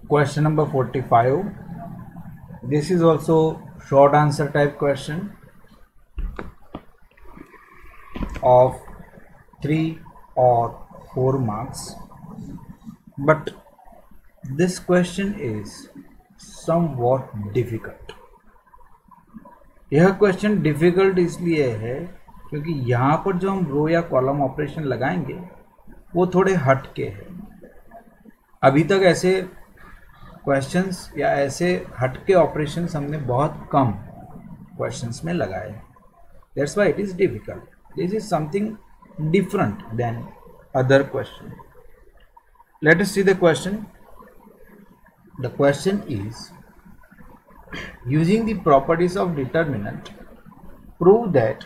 Question number 45. This is also short answer type question of 3 or 4 marks, but this question is somewhat difficult. यह question difficult इसलिए है क्योंकि यहाँ पर जो हम रो या कॉलम ऑपरेशन लगाएंगे वो थोड़े हटके हैं। अभी तक ऐसे क्वेश्चंस या ऐसे हटके ऑपरेशंस हमने बहुत कम क्वेश्चंस में लगाए। That's why it is difficult. This is something different than other question. Let us see the question. The question is, using the properties of determinant, prove that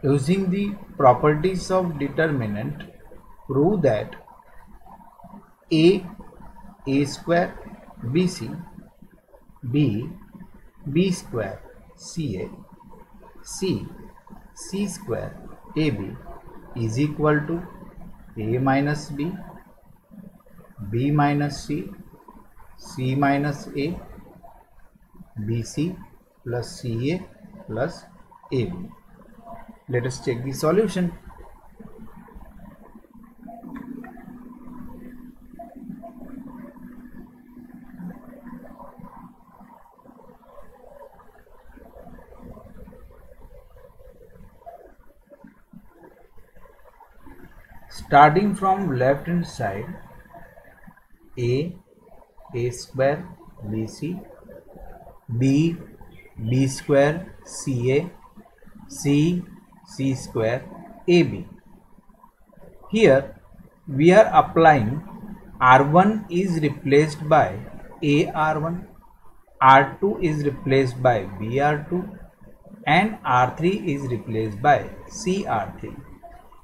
using the properties of determinant, prove that a square bc, b square ca, c square ab is equal to a minus b minus c minus a, bc plus ca plus ab. Let us check the solution. Starting from left hand side, a square bc, b square ca, c square ab. Here we are applying r1 is replaced by ar1, r2 is replaced by br2, and r3 is replaced by cr3.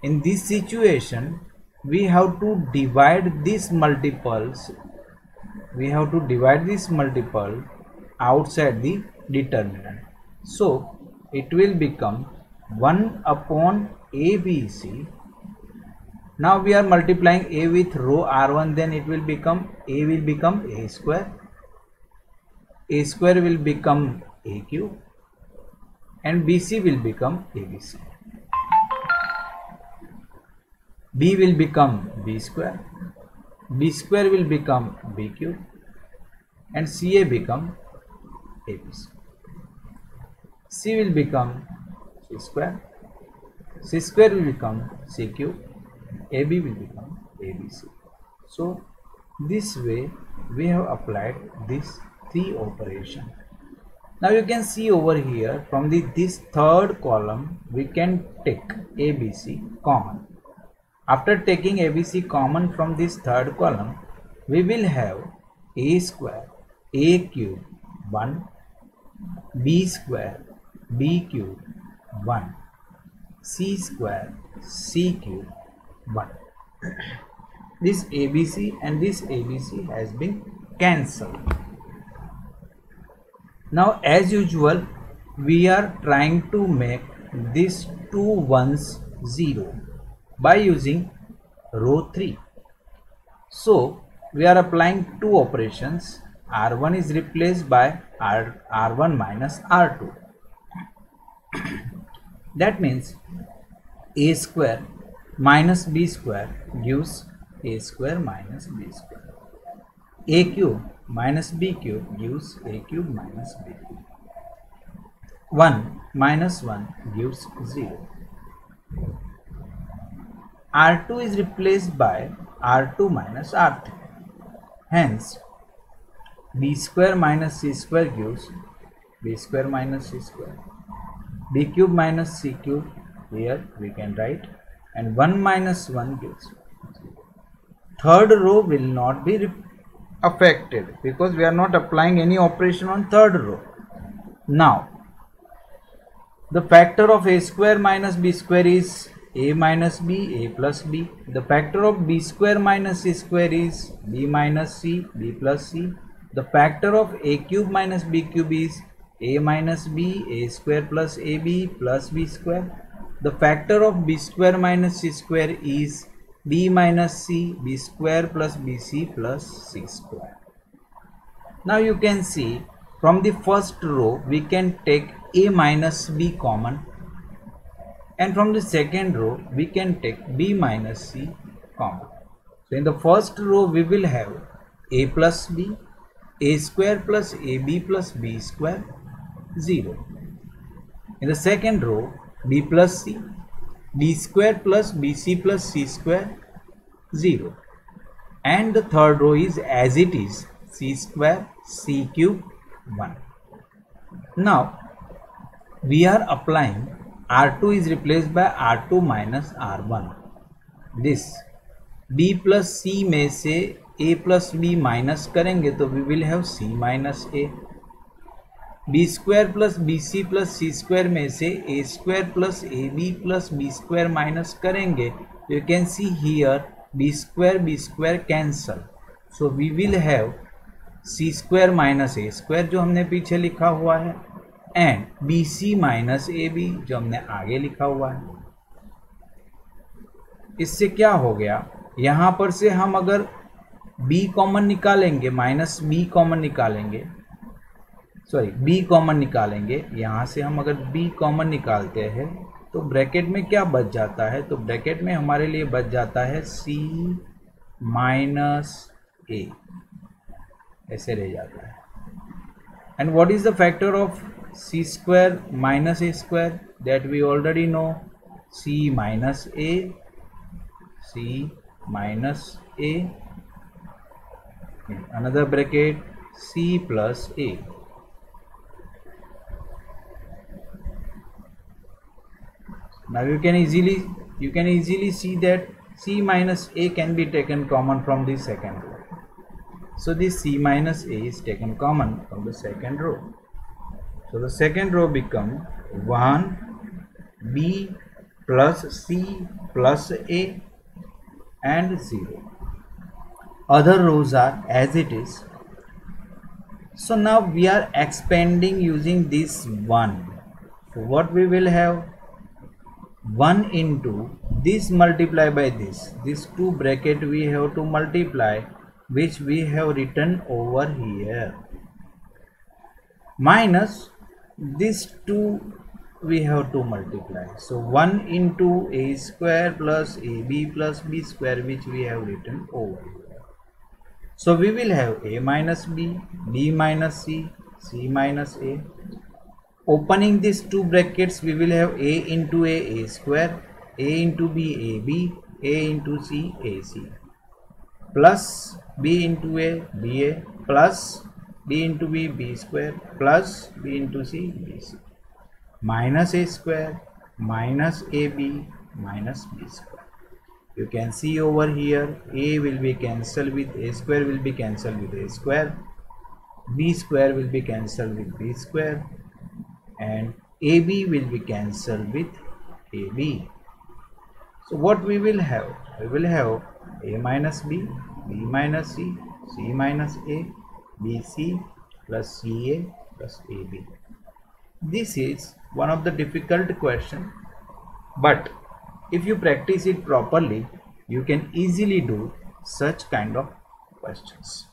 In this situation, we have to divide these multiples. We have to divide this multiple outside the determinant. So it will become 1 upon ABC. Now we are multiplying a with row r1, then it will become a square. A square will become a cube, and BC will become ABC. B will become b square, b square will become b cube, and ca become abc. C will become c square, c square will become c cube, ab will become abc. So this way we have applied these three operations. Now you can see over here from this third column we can take abc common. After taking ABC common from this third column, we will have a square, a cube 1, b square, b cube 1, c square, c cube 1. This ABC and this ABC has been cancelled. Now as usual, we are trying to make these two ones 0 by using row 3. So we are applying two operations. R1 is replaced by R1 minus R2. That means a square minus b square gives a square minus b square. A cube minus b cube gives a cube minus b cube. 1 minus 1 gives 0. R2 is replaced by R2 minus R3. Hence, b square minus c square gives b square minus c square. B cube minus c cube, here we can write, and 1 minus 1 gives 0. Third row will not be affected because we are not applying any operation on third row. Now, the factor of a square minus b square is a minus b, a plus b. The factor of b square minus c square is b minus c, b plus c. The factor of a cube minus b cube is a minus b, a square plus ab plus b square. the factor of b square minus c square is b minus c, b square plus bc plus c square. Now you can see from the first row we can take a minus b common, and from the second row we can take b minus c common. So in the first row we will have a plus b, a square plus ab plus b square, 0. In the second row b plus c, b square plus bc plus c square, 0. And the third row is as it is, c square c cube 1. Now we are applying r2 is replaced by r2 minus r1. This b plus c में से a plus b minus करेंगे तो we will have c minus a. b square plus bc plus c square में से a square plus ab plus b square minus करेंगे तो you can see here b square cancel. So we will have c square minus a square जो हमने पीछे लिखा हुआ है एंड bc माइनस ab जो हमने आगे लिखा हुआ है. इससे क्या हो गया, यहाँ पर से हम अगर b कॉमन निकालेंगे, माइनस b कॉमन निकालेंगे, सॉरी b कॉमन निकालेंगे, यहाँ से हम अगर b कॉमन निकालते हैं तो ब्रैकेट में क्या बच जाता है, तो ब्रैकेट में हमारे लिए बच जाता है c माइनस a, ऐसे रह जाता है. And what is the factor of c square minus a square, that we already know, c minus a, c minus a, another bracket c plus a. Now you can easily see that c minus a can be taken common from the second row. So this c minus a is taken common from the second row. So the second row become 1 b plus c plus a and 0. Other rows are as it is. So now we are expanding using this 1. So what we will have, 1 into this multiply by this 2 bracket we have to multiply, which we have written over here, minus this 2 we have to multiply. So 1 into a square plus ab plus b square, which we have written over here. So we will have a minus b, b minus c, c minus a. Opening these 2 brackets we will have a into a square, a into b ab, a into c ac, plus b into a ba, plus b into b square, plus b into c bc, minus a square minus ab minus b square. You can see over here a will be cancelled with a square, will be cancelled with a square, b square will be cancelled with b square, and ab will be cancelled with ab. So what we will have, we will have a minus b, b minus c, c minus a, bc plus ca plus ab. This is one of the difficult question, but if you practice it properly, you can easily do such kind of questions.